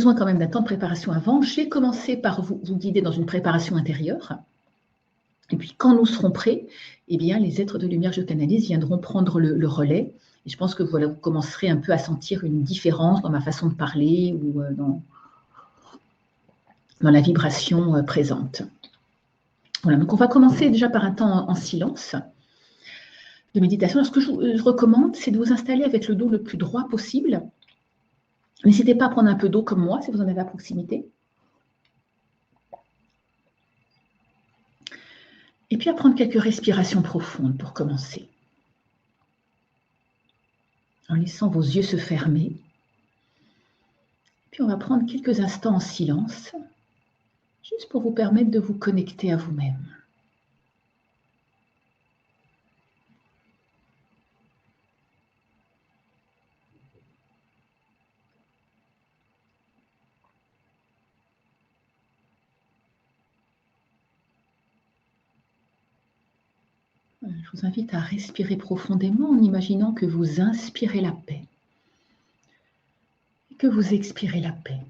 besoin quand même d'un temps de préparation avant. Je vais commencer par vous guider dans une préparation intérieure. Et puis quand nous serons prêts, eh bien, les êtres de lumière que je canalise viendront prendre le relais. Et je pense que voilà, vous commencerez un peu à sentir une différence dans ma façon de parler ou dans la vibration présente. Voilà, donc on va commencer déjà par un temps en silence de méditation. Alors, ce que je recommande, c'est de vous installer avec le dos le plus droit possible. N'hésitez pas à prendre un peu d'eau comme moi, si vous en avez à proximité. Et puis à prendre quelques respirations profondes pour commencer. En laissant vos yeux se fermer. Puis on va prendre quelques instants en silence, juste pour vous permettre de vous connecter à vous-même. Je vous invite à respirer profondément en imaginant que vous inspirez la paix et que vous expirez la paix.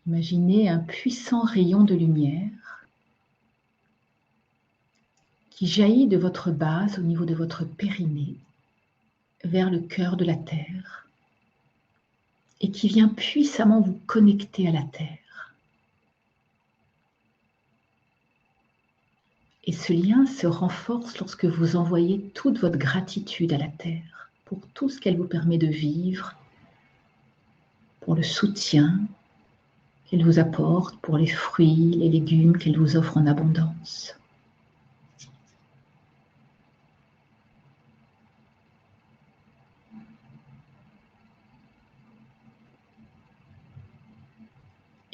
Imaginez un puissant rayon de lumière qui jaillit de votre base au niveau de votre périnée vers le cœur de la Terre et qui vient puissamment vous connecter à la Terre. Et ce lien se renforce lorsque vous envoyez toute votre gratitude à la Terre pour tout ce qu'elle vous permet de vivre, pour le soutien qu'elle vous apporte, pour les fruits, les légumes qu'elle vous offre en abondance.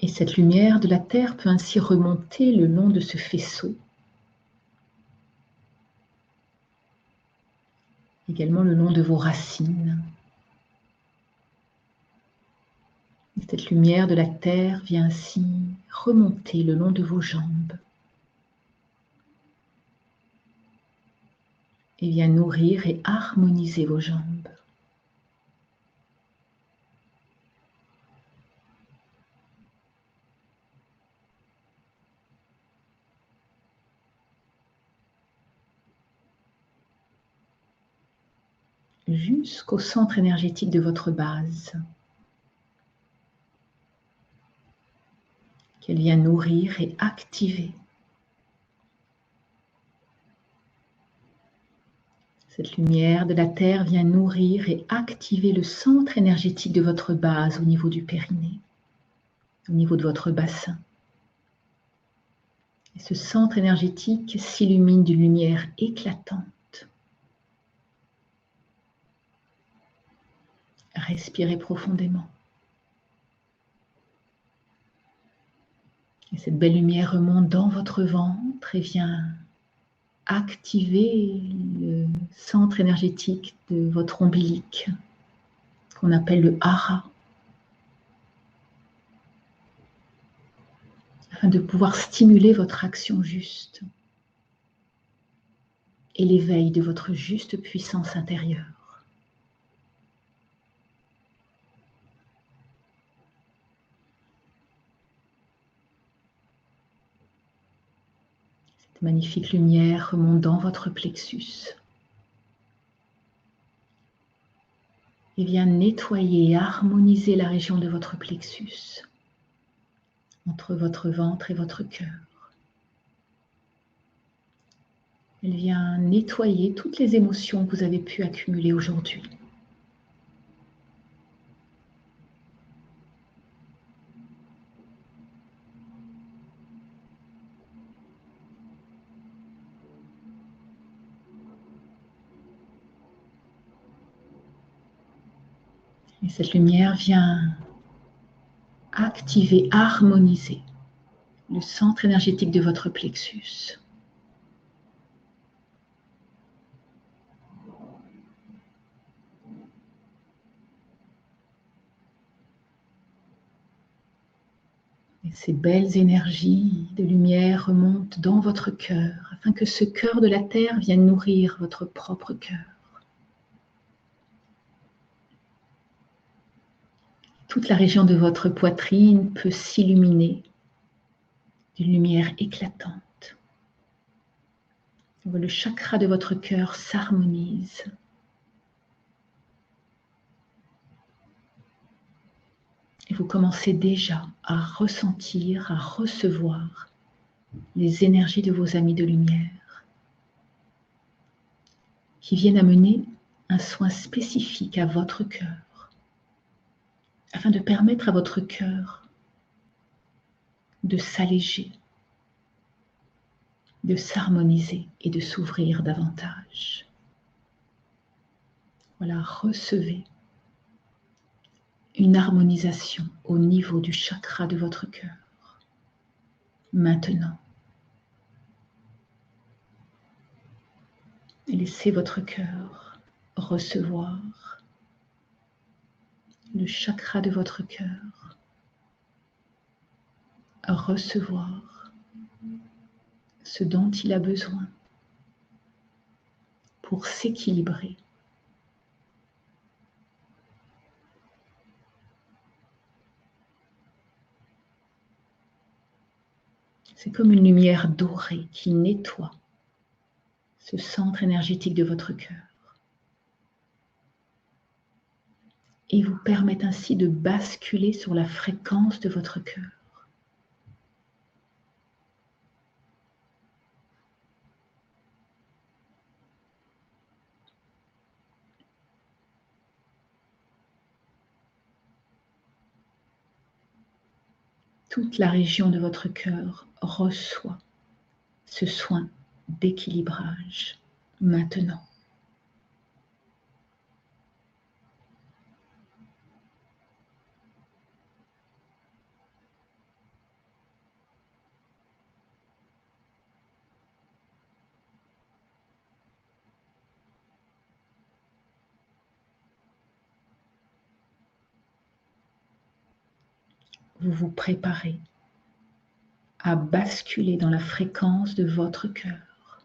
Et cette lumière de la Terre peut ainsi remonter le long de ce faisceau, également le long de vos racines. Et cette lumière de la Terre vient ainsi remonter le long de vos jambes et vient nourrir et harmoniser vos jambes. Jusqu'au centre énergétique de votre base, qu'elle vient nourrir et activer. Cette lumière de la Terre vient nourrir et activer le centre énergétique de votre base au niveau du périnée, au niveau de votre bassin. Et ce centre énergétique s'illumine d'une lumière éclatante. Respirez profondément. Et cette belle lumière remonte dans votre ventre et vient activer le centre énergétique de votre ombilic, qu'on appelle le hara, afin de pouvoir stimuler votre action juste et l'éveil de votre juste puissance intérieure. Cette magnifique lumière remonte dans votre plexus et vient nettoyer et harmoniser la région de votre plexus, entre votre ventre et votre cœur. Elle vient nettoyer toutes les émotions que vous avez pu accumuler aujourd'hui. Et cette lumière vient activer, harmoniser le centre énergétique de votre plexus. Et Et ces belles énergies de lumière remontent dans votre cœur afin que ce cœur de la terre vienne nourrir votre propre cœur. Toute la région de votre poitrine peut s'illuminer d'une lumière éclatante. Le chakra de votre cœur s'harmonise. Et vous commencez déjà à ressentir, à recevoir les énergies de vos amis de lumière qui viennent amener un soin spécifique à votre cœur afin de permettre à votre cœur de s'alléger, de s'harmoniser et de s'ouvrir davantage. Voilà, recevez une harmonisation au niveau du chakra de votre cœur. Maintenant, laissez votre cœur recevoir le chakra de votre cœur, recevoir ce dont il a besoin pour s'équilibrer. C'est comme une lumière dorée qui nettoie ce centre énergétique de votre cœur et vous permet ainsi de basculer sur la fréquence de votre cœur. Toute la région de votre cœur reçoit ce soin d'équilibrage maintenant. Vous vous préparez à basculer dans la fréquence de votre cœur.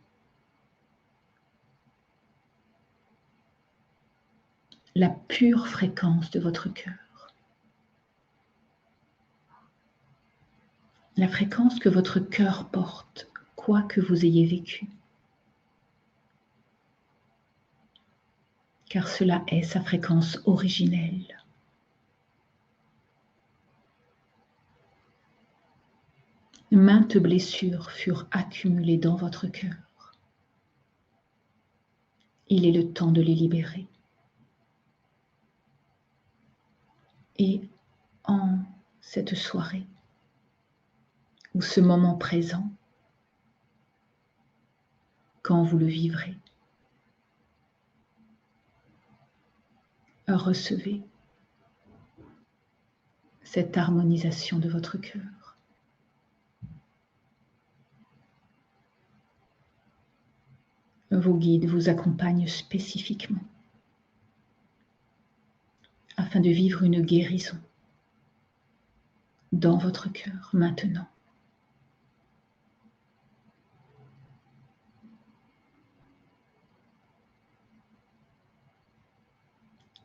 La pure fréquence de votre cœur. La fréquence que votre cœur porte, quoi que vous ayez vécu. Car cela est sa fréquence originelle. Maintes blessures furent accumulées dans votre cœur. Il est le temps de les libérer. Et en cette soirée, ou ce moment présent, quand vous le vivrez, recevez cette harmonisation de votre cœur. Vos guides vous accompagnent spécifiquement afin de vivre une guérison dans votre cœur maintenant.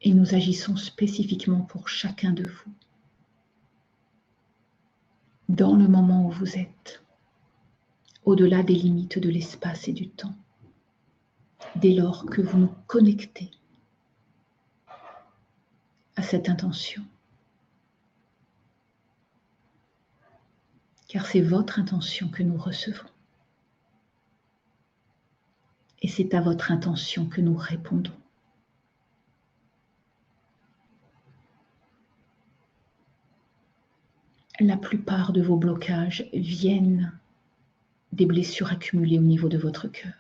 Et nous agissons spécifiquement pour chacun de vous, dans le moment où vous êtes, au-delà des limites de l'espace et du temps, dès lors que vous nous connectez à cette intention. Car c'est votre intention que nous recevons. Et c'est à votre intention que nous répondons. La plupart de vos blocages viennent des blessures accumulées au niveau de votre cœur.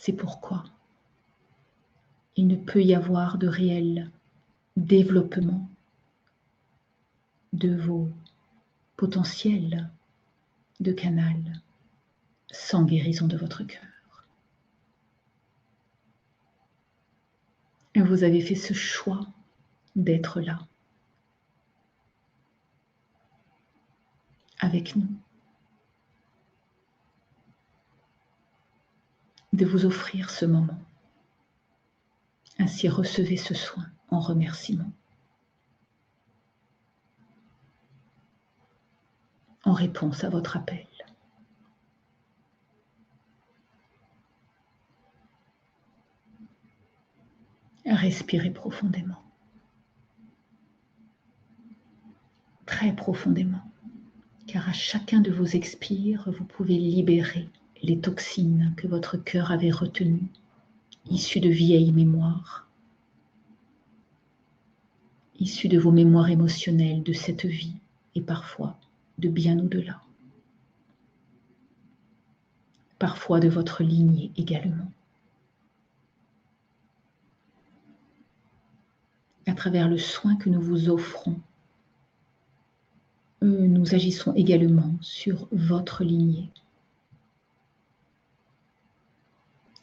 C'est pourquoi il ne peut y avoir de réel développement de vos potentiels de canal sans guérison de votre cœur. Vous avez fait ce choix d'être là avec nous, de vous offrir ce moment. Ainsi, recevez ce soin en remerciement, en réponse à votre appel. Respirez profondément, très profondément, car à chacun de vos expires, vous pouvez libérer les toxines que votre cœur avait retenues, issues de vieilles mémoires, issues de vos mémoires émotionnelles de cette vie et parfois de bien au-delà, parfois de votre lignée également. À travers le soin que nous vous offrons, nous agissons également sur votre lignée.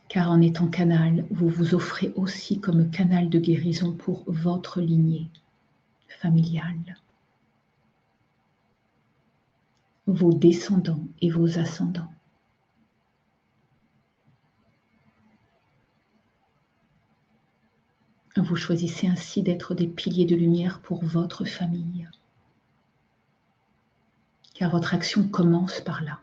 Car en étant canal, vous vous offrez aussi comme canal de guérison pour votre lignée familiale, vos descendants et vos ascendants. Vous choisissez ainsi d'être des piliers de lumière pour votre famille, car votre action commence par là.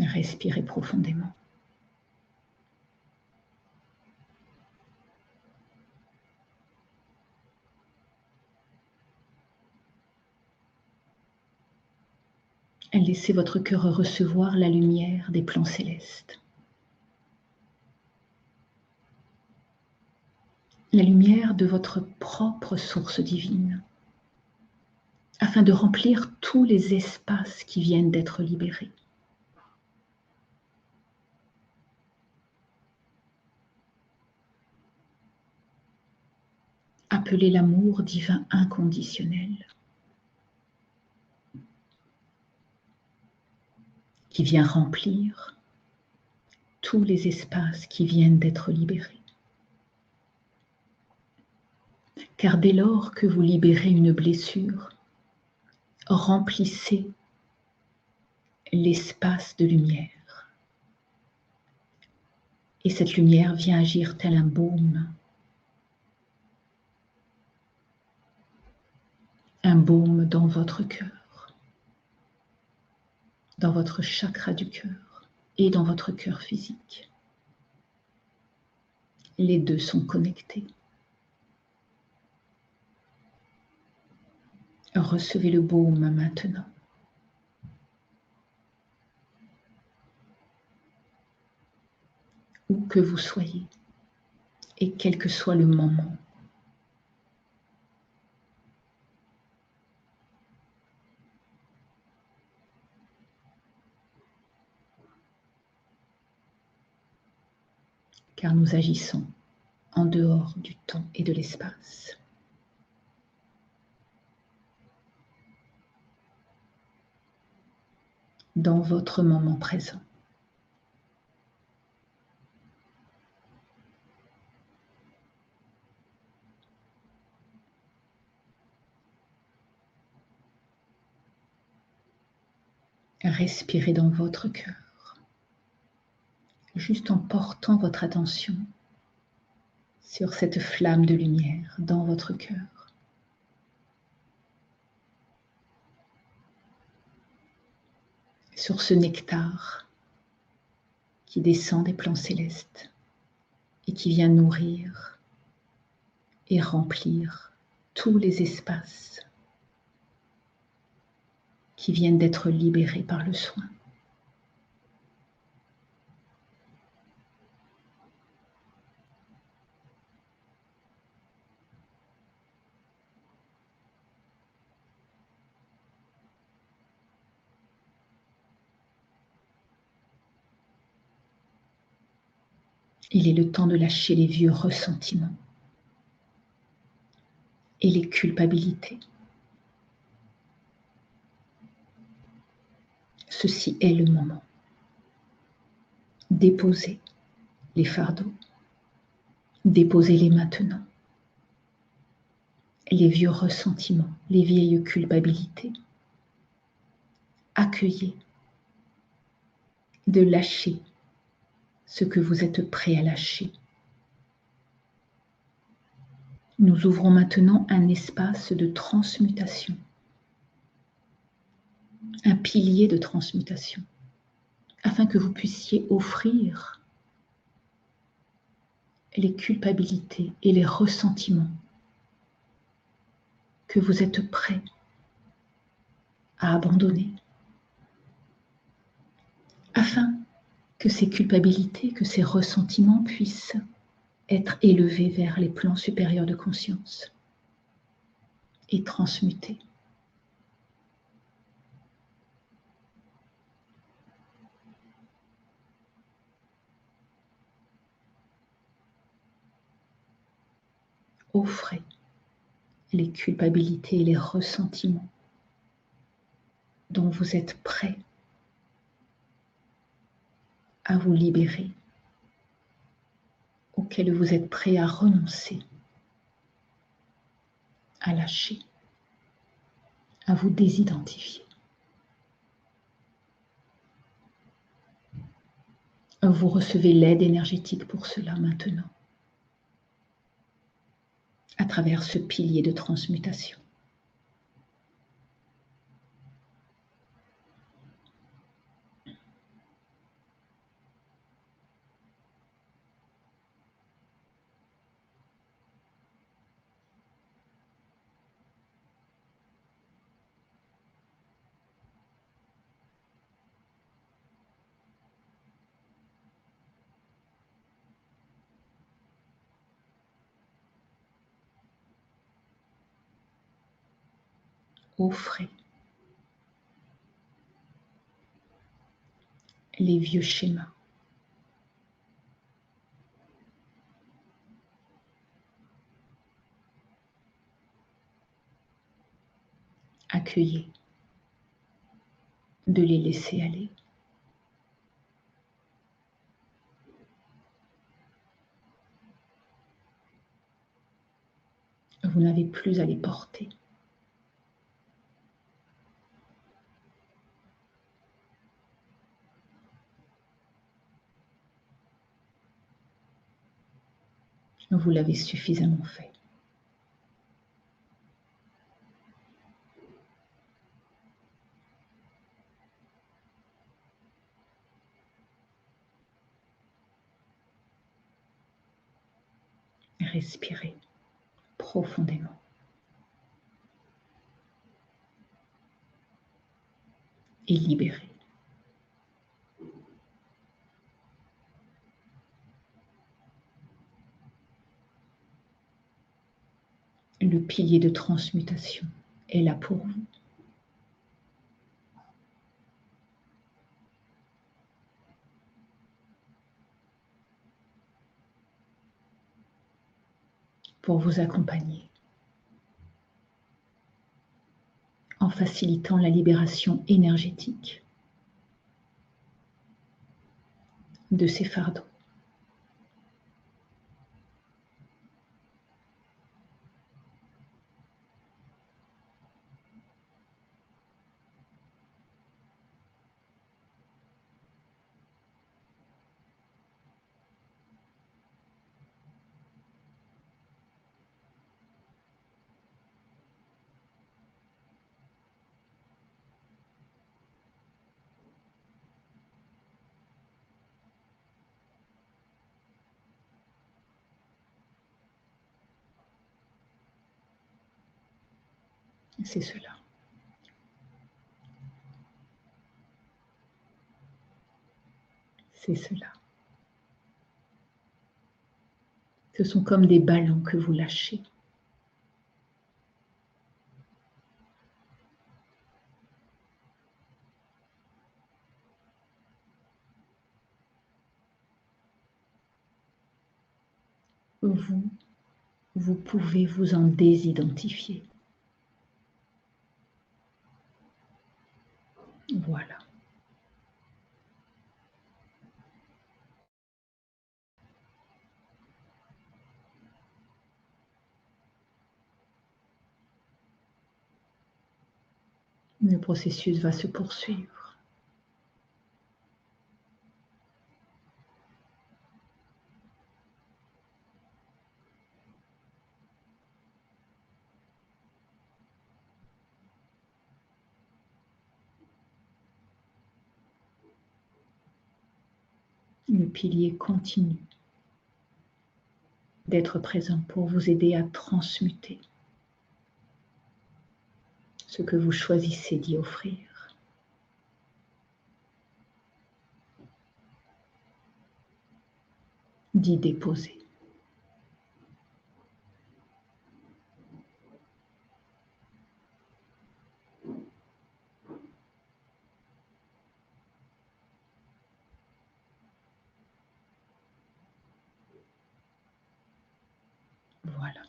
Respirez profondément. Laissez votre cœur recevoir la lumière des plans célestes. La lumière de votre propre source divine, afin de remplir tous les espaces qui viennent d'être libérés. Appelez l'amour divin inconditionnel, qui vient remplir tous les espaces qui viennent d'être libérés. Car dès lors que vous libérez une blessure, remplissez l'espace de lumière. Et cette lumière vient agir tel un baume dans votre cœur, dans votre chakra du cœur et dans votre cœur physique. Les deux sont connectés. Recevez le baume maintenant. Où que vous soyez et quel que soit le moment. Car nous agissons en dehors du temps et de l'espace. Dans votre moment présent. Respirez dans votre cœur, juste en portant votre attention sur cette flamme de lumière dans votre cœur. Sur ce nectar qui descend des plans célestes et qui vient nourrir et remplir tous les espaces qui viennent d'être libérés par le soin. Il est le temps de lâcher les vieux ressentiments et les culpabilités. ceci est le moment. Déposez les fardeaux. Déposez-les maintenant. Les vieux ressentiments, les vieilles culpabilités. Accueillez de lâcher ce que vous êtes prêt à lâcher. Nous ouvrons maintenant un espace de transmutation, un pilier de transmutation, afin que vous puissiez offrir les culpabilités et les ressentiments que vous êtes prêts à abandonner, afin que ces culpabilités, que ces ressentiments puissent être élevés vers les plans supérieurs de conscience et transmutés. Offrez les culpabilités et les ressentiments dont vous êtes prêts à vous libérer, auxquels vous êtes prêts à renoncer, à lâcher, à vous désidentifier. Vous recevez l'aide énergétique pour cela maintenant, à travers ce pilier de transmutation. Offrez les vieux schémas. Accueillez de les laisser aller. Vous n'avez plus à les porter. Vous l'avez suffisamment fait. Respirez profondément. Et libérez. Le pilier de transmutation est là pour vous. Pour vous accompagner en facilitant la libération énergétique de ces fardeaux. C'est cela. C'est cela. Ce sont comme des ballons que vous lâchez. Vous pouvez vous en désidentifier. Voilà. Le processus va se poursuivre. Le pilier continue d'être présent pour vous aider à transmuter ce que vous choisissez d'y offrir. D'y déposer. Voilà.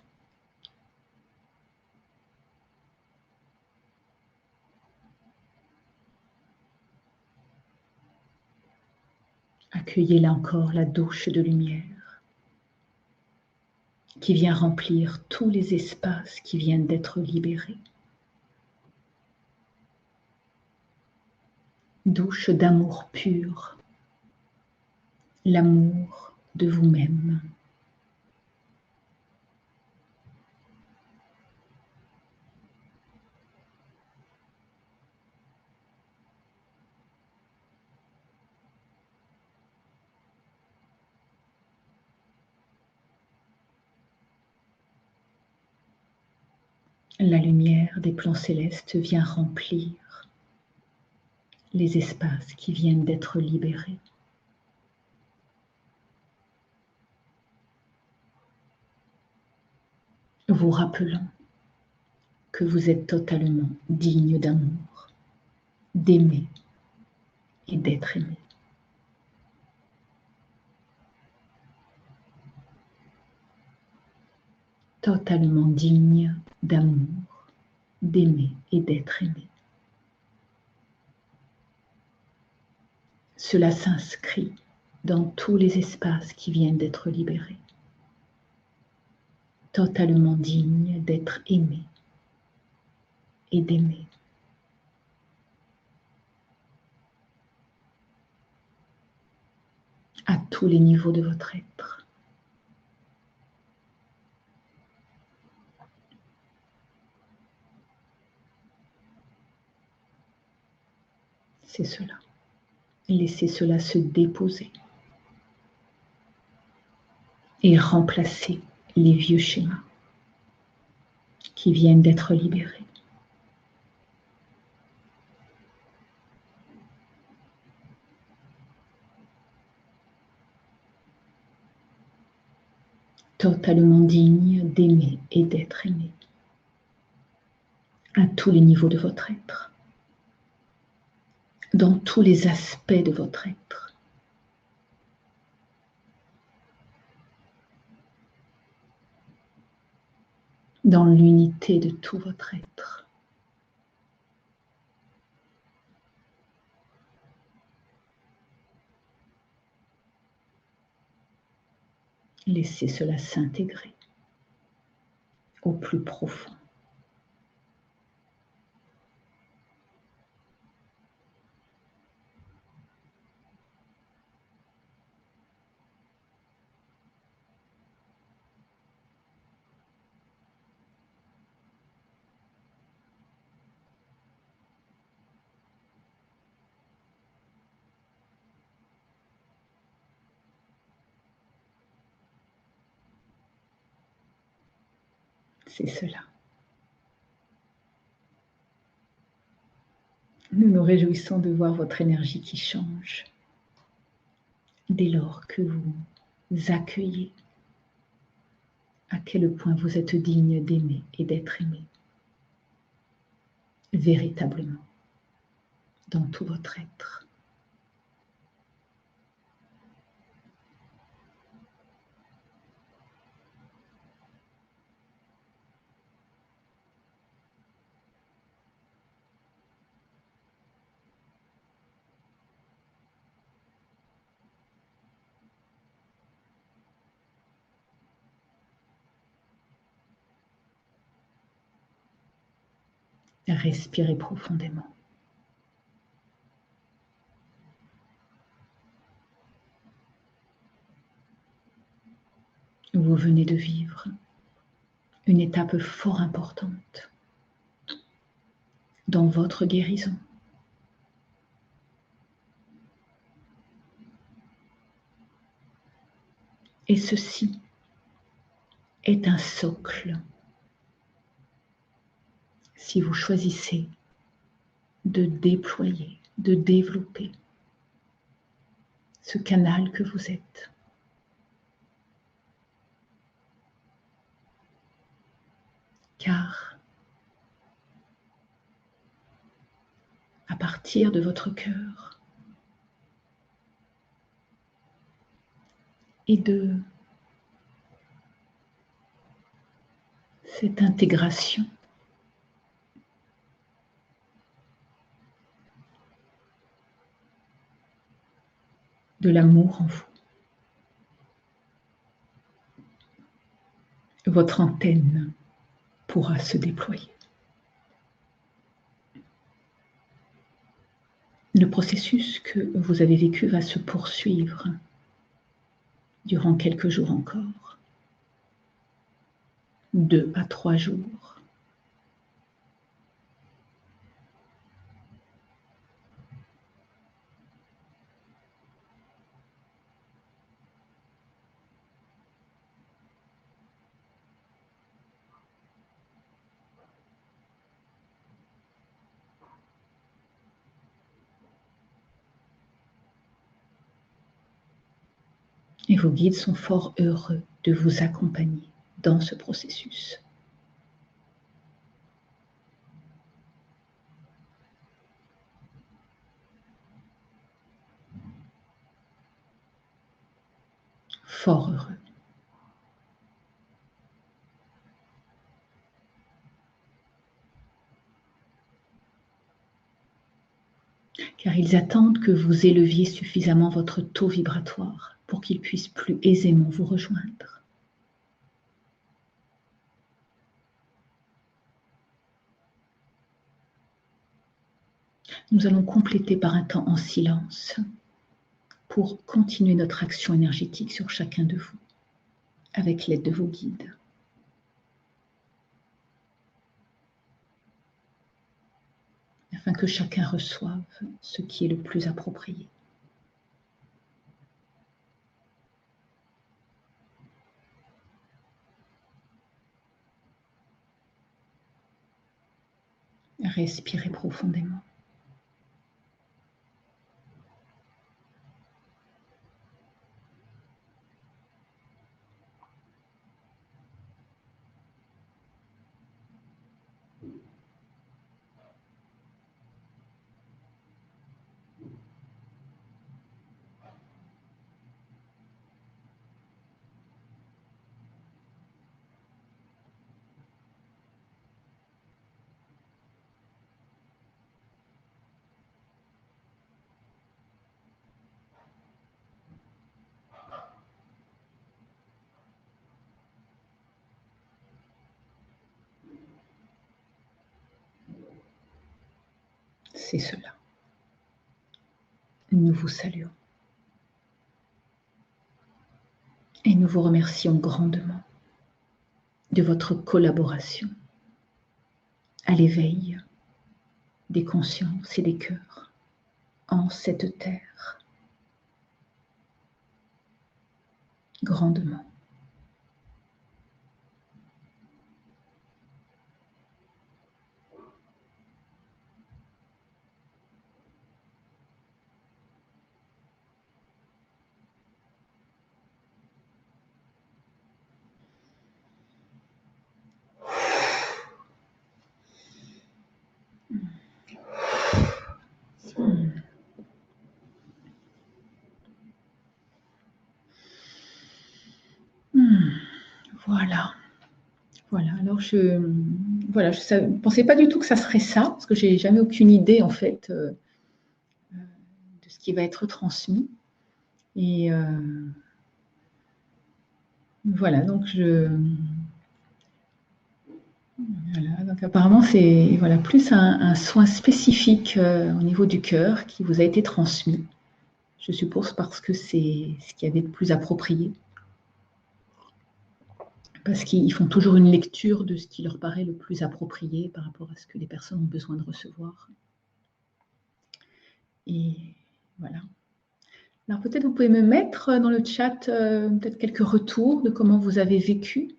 Accueillez là encore la douche de lumière qui vient remplir tous les espaces qui viennent d'être libérés. Douche d'amour pur, l'amour de vous-même. La lumière des plans célestes vient remplir les espaces qui viennent d'être libérés. Vous rappelant que vous êtes totalement digne d'amour, d'aimer et d'être aimé. Totalement digne d'amour, d'aimer et d'être aimé. Cela s'inscrit dans tous les espaces qui viennent d'être libérés. Totalement digne d'être aimé et d'aimer. À tous les niveaux de votre être. C'est cela. Laissez cela se déposer et remplacer les vieux schémas qui viennent d'être libérés. Totalement digne d'aimer et d'être aimé. À tous les niveaux de votre être. Dans tous les aspects de votre être. Dans l'unité de tout votre être. Laissez cela s'intégrer au plus profond. C'est cela. Nous nous réjouissons de voir votre énergie qui change dès lors que vous accueillez à quel point vous êtes digne d'aimer et d'être aimé. Véritablement, dans tout votre être. Respirez profondément. Vous venez de vivre une étape fort importante dans votre guérison. Et ceci est un socle si vous choisissez de déployer, de développer ce canal que vous êtes. Car à partir de votre cœur et de cette intégration de l'amour en vous, votre antenne pourra se déployer. Le processus que vous avez vécu va se poursuivre durant quelques jours encore, 2 à 3 jours. Et vos guides sont fort heureux de vous accompagner dans ce processus. Fort heureux. Car ils attendent que vous éleviez suffisamment votre taux vibratoire pour qu'ils puissent plus aisément vous rejoindre. Nous allons compléter par un temps en silence pour continuer notre action énergétique sur chacun de vous, avec l'aide de vos guides. Afin que chacun reçoive ce qui est le plus approprié. Respirez profondément. C'est cela. Nous vous saluons. Et nous vous remercions grandement de votre collaboration à l'éveil des consciences et des cœurs en cette terre. Grandement. Voilà. Voilà. Alors je ne pensais pas du tout que ça serait ça, parce que j'ai jamais aucune idée en fait de ce qui va être transmis. Et voilà, donc Voilà, donc apparemment, c'est voilà, plus un soin spécifique au niveau du cœur qui vous a été transmis. Je suppose parce que c'est ce qu'il y avait de plus approprié. Parce qu'ils font toujours une lecture de ce qui leur paraît le plus approprié par rapport à ce que les personnes ont besoin de recevoir. Et voilà. Alors peut-être vous pouvez me mettre dans le chat peut-être quelques retours de comment vous avez vécu.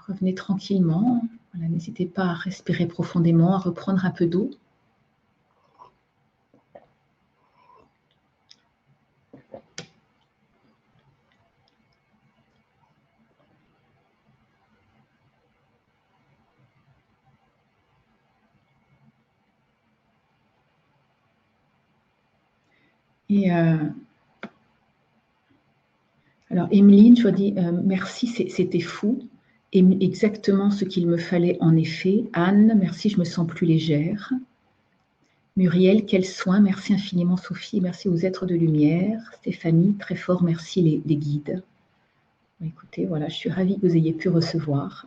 Revenez tranquillement. Voilà, n'hésitez pas à respirer profondément, à reprendre un peu d'eau. Et alors, Emeline, je dis merci, c'était fou. Et exactement ce qu'il me fallait en effet. Anne, merci, je me sens plus légère. Muriel, quel soin, merci infiniment Sophie, merci aux êtres de lumière. Stéphanie, très fort, merci les guides. Écoutez, voilà, je suis ravie que vous ayez pu recevoir.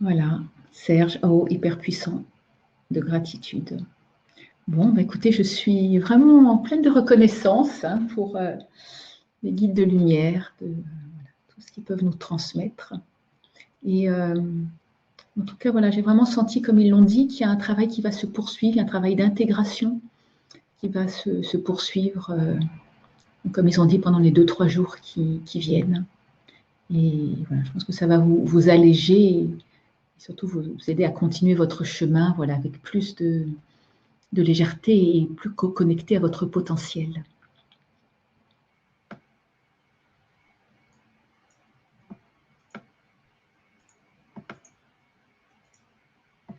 Voilà, Serge, oh, hyper puissant, de gratitude. Bon, bah, écoutez, je suis vraiment en pleine de reconnaissance pour les guides de lumière, de voilà, tout ce qu'ils peuvent nous transmettre. Et en tout cas, voilà, j'ai vraiment senti, comme ils l'ont dit, qu'il y a un travail qui va se poursuivre, un travail d'intégration qui va se poursuivre, comme ils ont dit, pendant les 2-3 jours qui viennent. Et voilà, je pense que ça va vous alléger et surtout vous aider à continuer votre chemin voilà, avec plus de légèreté et plus connecté à votre potentiel.